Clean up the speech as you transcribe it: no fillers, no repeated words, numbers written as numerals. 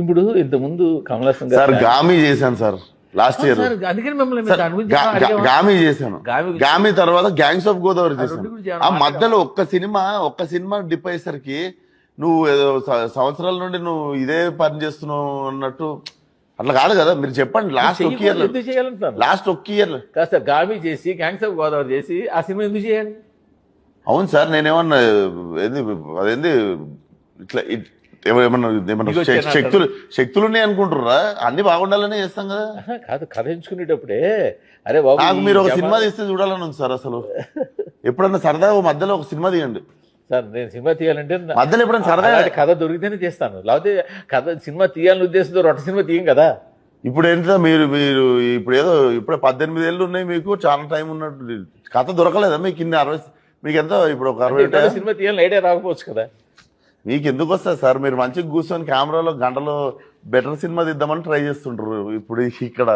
ఇప్పుడు ఇంతకుముందు కమల్ హాసన్ సార్ గారు గామి చేశాను సార్ లాస్ట్ ఇయర్. సార్, అందుకని మిమ్మల్ని మేము దాని గురించి ఏమైనా అడిగామా? గామి చేశాను. గామి గామి తర్వాత గ్యాంగ్స్ ఆఫ్ గోదావరి రెండు చేశాను. గురించి ఆ ఏమైనా మధ్యలో ఒక్క సినిమా డిప్ అయ్యేసరికి నువ్వు ఏదో సంవత్సరాల నుండి నువ్వు ఇదే పని చేస్తున్నావు అన్నట్టు అట్లా కాదు కదా. మీరు చెప్పండి లాస్ట్ ఒక ఇయర్, ఎందుకు చేయాలంటున్నాను? లాస్ట్ ఒక ఇయర్ కాస్త గామి చేసి గ్యాంగ్స్ ఆఫ్ గోదావరి చేసి ఆ సినిమా ఎందుకు చేయాలి? అవును సార్. నేనేమన్నా అదేంది ఇట్లా ఏమన్నా నీకు వచ్చేనా శక్తులు ఉన్నాయి అనుకుంటుర్రా? అన్ని బాగుండాలనే చేస్తాం కదా. కాదు, కథ ఎంచుకునేటప్పుడే అరే బాబు నాకు మీరు ఒక సినిమా తీస్తే చూడాలని ఉంది సార్. అసలు ఎప్పుడన్నా సరదాగా మధ్యలో ఒక సినిమా తీయండి సార్. నేను సినిమా తీయాలంటే మధ్యలో ఎప్పుడైనా సరదా అలాంటి కథ దొరికితేనే తీస్తాను, లేకపోతే కథ సినిమా తీయాలని ఉద్దేశంతో రొట్ట సినిమా తీయం కదా. ఇప్పుడు ఏంటో మీరు మీరు ఇప్పుడు ఏదో ఇప్పుడే 18 ఏళ్ళు ఉన్నాయి, మీకు చాలా టైం ఉన్నట్టు. కథ దొరకలేదా మీకు? ఇన్ని 60 మీకు ఎంత ఇప్పుడు ఒక 60 సినిమా తీయాలని ఐడియా రాకపోవచ్చు కదా. మీకు ఎందుకు వస్తుంది సార్? మీరు మంచిగా కూర్చొని కెమెరాలో గంటలో బెటర్ సినిమా తీద్దామని ట్రై చేస్తుంటారు ఇప్పుడు ఇక్కడ.